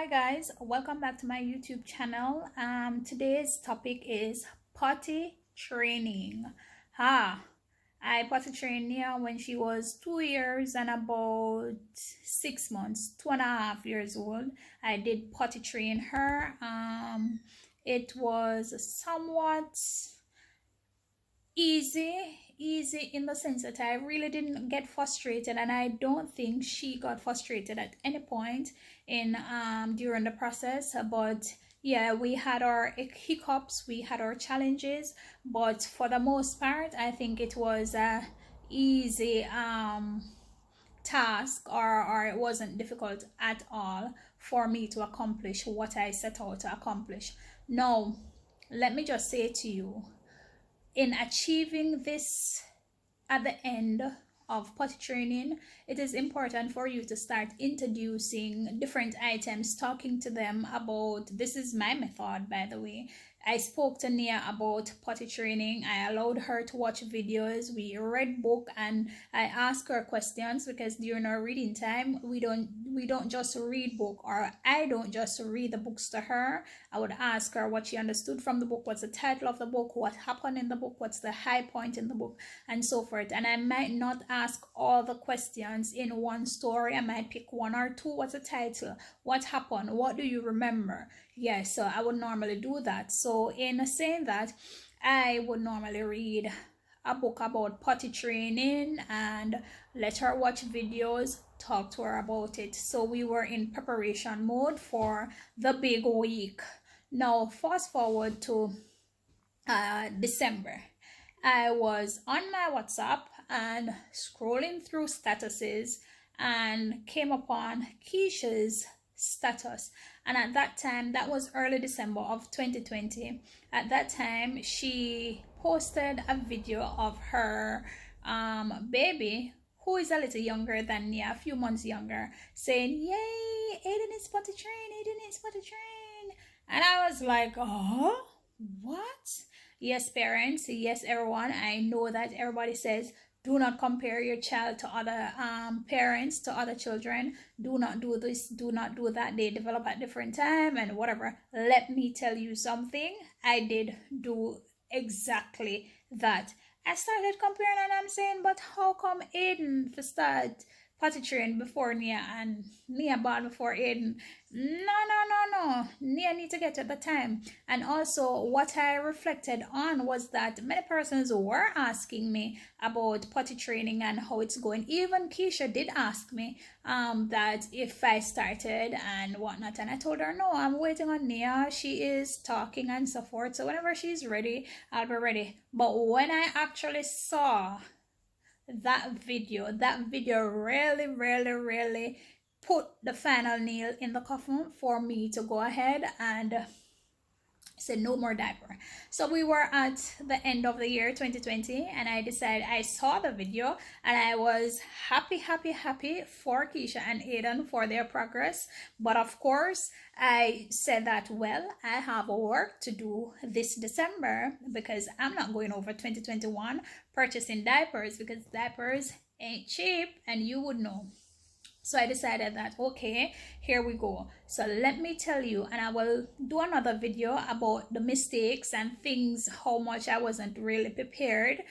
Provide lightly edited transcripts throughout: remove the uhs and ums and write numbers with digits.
Hi guys, welcome back to my YouTube channel. Today's topic is potty training. I potty trained Nia when she was 2 years and about 6 months, 2.5 years old. I did potty train her. It was somewhat easy in the sense that I really didn't get frustrated, and I don't think she got frustrated at any point in during the process. But yeah, we had our hiccups, we had our challenges, but for the most part I think it was a easy task, or it wasn't difficult at all for me to accomplish what I set out to accomplish. Now let me just say to you, in achieving this at the end of potty training, it is important for you to start introducing different items, talking to them about, this is my method by the way. I spoke to Nia about potty training. I allowed her to watch videos. We read book, and I asked her questions, because during our reading time we don't just read book, or I don't just read the books to her. I would ask her what she understood from the book, what's the title of the book, what happened in the book, what's the high point in the book, and so forth. And I might not ask all the questions in one story. I might pick one or two. What's the title, what happened, what do you remember? Yes, so I would normally do that. So in saying that, I would normally read a book about potty training and let her watch videos, talk to her about it. So we were in preparation mode for the big week. Now fast forward to December. I was on my WhatsApp and scrolling through statuses and came upon Keisha's status. And at that time, that was early December of 2020, at that time she posted a video of her baby, who is a little younger than me, a few months younger, saying, "Yay, Aiden is potty trained, Aiden is potty trained." And I was like, oh, what? Yes, parents, yes, everyone, I know that everybody says do not compare your child to other parents, to other children. Do not do this, do not do that. They develop at different time and whatever. Let me tell you something. I did do exactly that. I started comparing, and I'm saying, but how come Aiden to start potty train before Nia, and Nia bad before Aiden? No. Nia need to get at the time. And also what I reflected on was that many persons were asking me about potty training and how it's going. Even Keisha did ask me that if I started and whatnot, and I told her no, I'm waiting on Nia, she is talking and so forth, so whenever she's ready I'll be ready. But when I actually saw that video really put the final nail in the coffin for me to go ahead and say no more diaper. So we were at the end of the year 2020, and I decided, I saw the video and I was happy for Keisha and Aiden for their progress. But of course I said that, well, I have work to do this December, because I'm not going over 2021 purchasing diapers, because diapers ain't cheap, and you would know. So I decided that, okay, here we go. So let me tell you, and I will do another video about the mistakes and things, how much I wasn't really prepared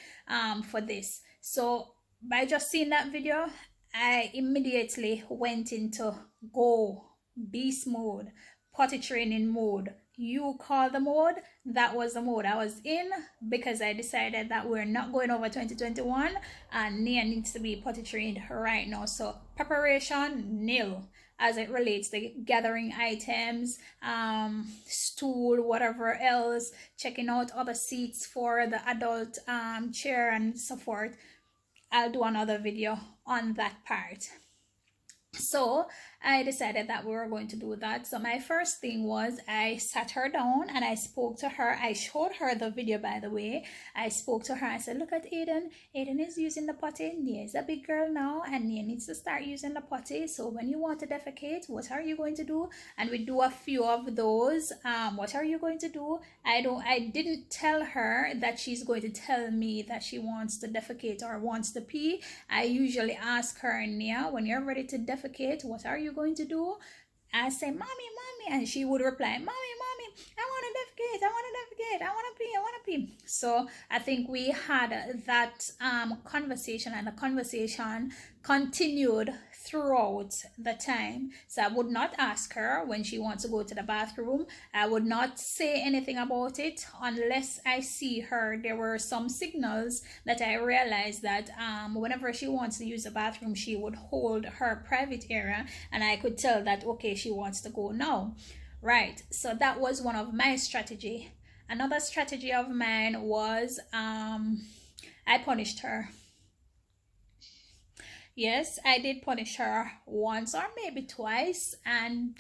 for this. So by just seeing that video, I immediately went into go beast mode, potty training mode. You call the mode, that was the mode I was in, because I decided that we're not going over 2021 and Nia needs to be potty trained right now. So preparation nil as it relates to gathering items, stool, whatever else, checking out other seats for the adult chair and so forth. I'll do another video on that part. So I decided that we were going to do that. So my first thing was, I sat her down and I spoke to her. I showed her the video, by the way. I spoke to her. I said, look at Aiden. Aiden is using the potty. Nia is a big girl now, and Nia needs to start using the potty. So when you want to defecate, what are you going to do? And we do a few of those. What are you going to do? I didn't tell her that she's going to tell me that she wants to defecate or wants to pee. I usually ask her, Nia, when you're ready to defecate, what are you going to do? I say, mommy, me, and she would reply, mommy, mommy, I want to defecate, I want to defecate, I want to pee, I want to pee. So I think we had that conversation, and the conversation continued throughout the time. So I would not ask her when she wants to go to the bathroom. I would not say anything about it unless I see her. There were some signals that I realized that whenever she wants to use the bathroom, she would hold her private area, and I could tell that okay, she wants to go now. Right, so that was one of my strategy. Another strategy of mine was I punished her. Yes, I did punish her once or maybe twice, and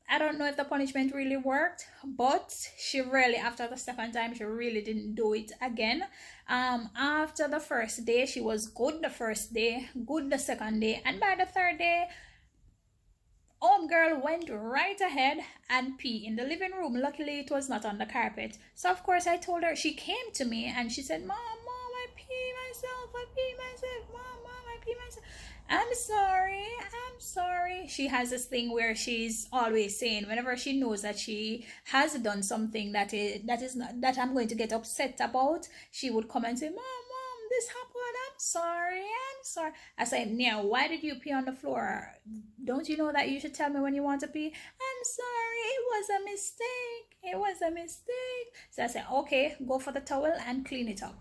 I don't know if the punishment really worked, but she really, after the second time, she really didn't do it again. After the first day, she was good the first day, good the second day, and by the third day, girl went right ahead and pee in the living room. Luckily, it was not on the carpet. So of course I told her. She came to me and she said, mom, I pee myself, mom, I pee myself. I'm sorry. She has this thing where she's always saying, whenever she knows that she has done something that is not, that I'm going to get upset about, she would come and say, mom, this happened, I'm sorry. I said, now why did you pee on the floor? Don't you know that you should tell me when you want to pee? I'm sorry, it was a mistake. So I said, okay, go for the towel and clean it up.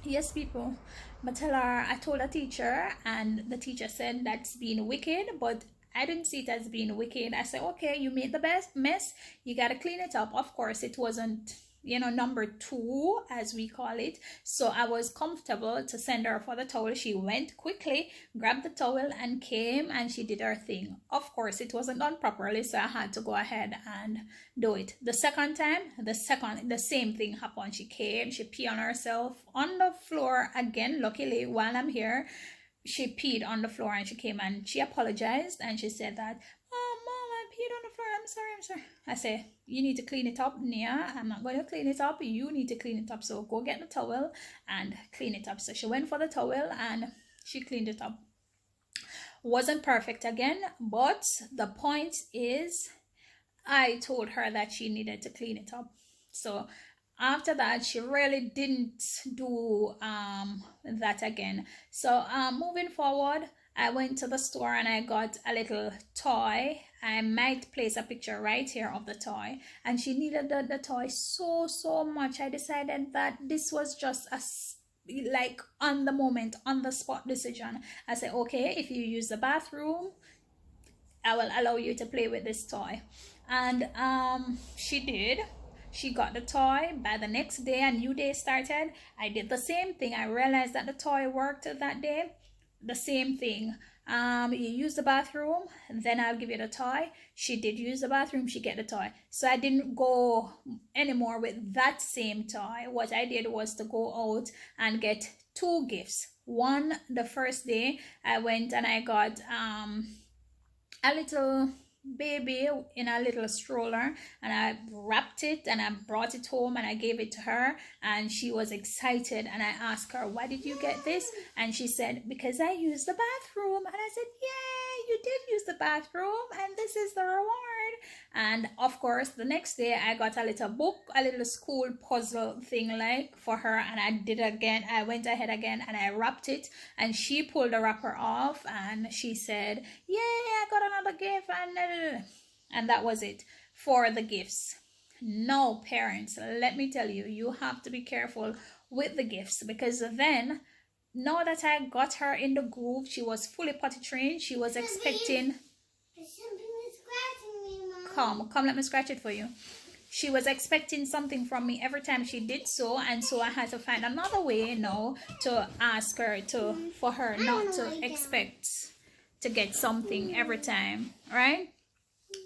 Yes, people, but I told a teacher, and the teacher said that's being wicked, but I didn't see it as being wicked. I said, okay, you made the best mess, you gotta clean it up. Of course, it wasn't, number 2 as we call it, so I was comfortable to send her for the towel. She went quickly, grabbed the towel and came, and she did her thing. Of course, it wasn't done properly, so I had to go ahead and do it. The second time, the same thing happened. She came, she peed on herself on the floor again. Luckily, while I'm here, she peed on the floor, and she came and she apologized, and she said that, mom, I peed on the floor, I'm sorry. I said, you need to clean it up, Nia. I'm not going to clean it up, you need to clean it up, so go get the towel and clean it up. So she went for the towel and she cleaned it up. Wasn't perfect again, but the point is, I told her that she needed to clean it up. So after that, she really didn't do that again. So moving forward, I went to the store and I got a little toy. I might place a picture right here of the toy, and she needed the toy so much. I decided that this was just a like on the moment, on the spot decision. I said, okay, if you use the bathroom, I will allow you to play with this toy. And she did. She got the toy. By the next day, a new day started. I did the same thing. I realized that the toy worked that day. The same thing. You use the bathroom, then I'll give you the toy. She did use the bathroom, she get the toy. So I didn't go anymore with that same toy. What I did was to go out and get 2 gifts. One, the first day I went and I got a little baby in a little stroller, and I wrapped it and I brought it home and I gave it to her, and she was excited. And I asked her, why did you get this? And she said, because I used the bathroom. And I said, yeah, you did use the bathroom, and this is the reward. And of course, the next day I got a little book, a little school puzzle thing like for her, and I did again. I went ahead again and I wrapped it, and she pulled the wrapper off and she said, yay, I got another gift. And that was it for the gifts. No, parents, let me tell you, you have to be careful with the gifts, because then, now that I got her in the groove, she was fully potty trained. She was expecting, come, let me scratch it for you. She was expecting something from me every time she did so, and so I had to find another way now to ask her for her not to expect to get something every time, right?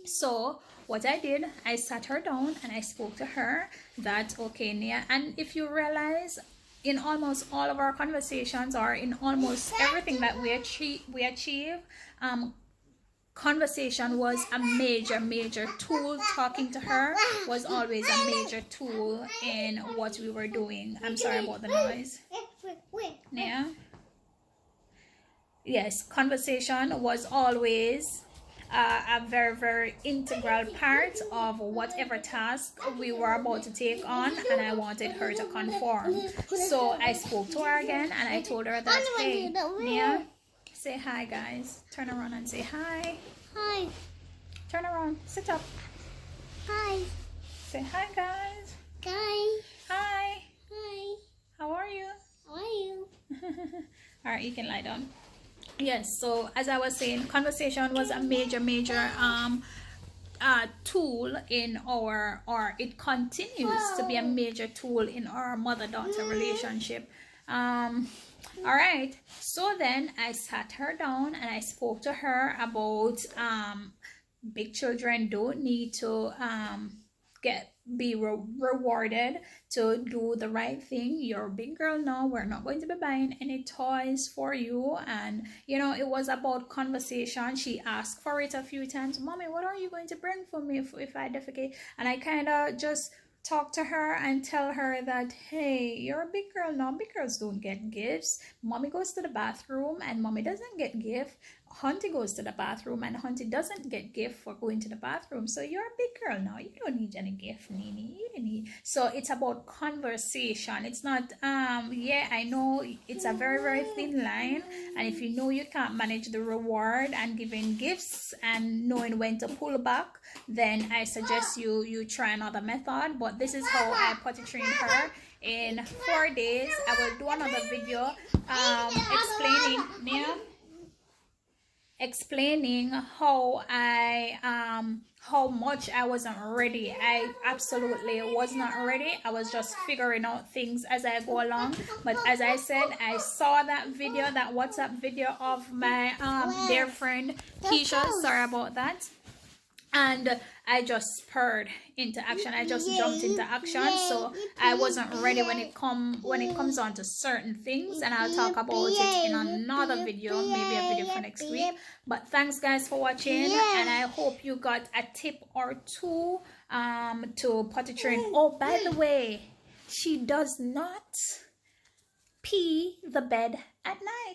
So what I did, I sat her down and I spoke to her that, okay, Nia, and if you realize, in almost all of our conversations, or in almost everything that we achieve, conversation was a major tool. Talking to her was always a major tool in what we were doing. I'm sorry about the noise. Yeah. Yes, conversation was always a very, very integral part of whatever task we were about to take on, and I wanted her to conform. So I spoke to her again and I told her that, hey, Mia, say hi, guys. Turn around and say hi. Hi. Turn around. Sit up. Hi. Say hi, guys. Hi. Hi. Hi. How are you? How are you? All right, you can lie down. Yes, so as I was saying, conversation was a major tool in our, or it continues to be a major tool in our mother-daughter relationship. All right, so then I sat her down and I spoke to her about big children don't need to be rewarded to do the right thing. You're a big girl now, we're not going to be buying any toys for you. And you know, it was about conversation. She asked for it a few times. Mommy, what are you going to bring for me if I defecate? And I kind of just talk to her and tell her that, hey, you're a big girl now, big girls don't get gifts. Mommy goes to the bathroom and mommy doesn't get gift. Hunty goes to the bathroom and Hunty doesn't get gift for going to the bathroom. So you're a big girl now, you don't need any gift, Nini. You don't need. So it's about conversation. It's not yeah, I know it's a very, very thin line, and if you know you can't manage the reward and giving gifts and knowing when to pull back, then I suggest you try another method. But this is how I potty train her. In 4 days I will do another video explaining how how much I wasn't ready. I absolutely was not ready. I was just figuring out things as I go along. But as I said, I saw that video, that WhatsApp video of my dear friend Keisha, sorry about that, and I just spurred into action. I just jumped into action. So I wasn't ready when it comes on to certain things, and I'll talk about it in another video, maybe a video for next week. But thanks guys for watching, and I hope you got a tip or two to potty train. Oh, by the way, she does not pee the bed at night.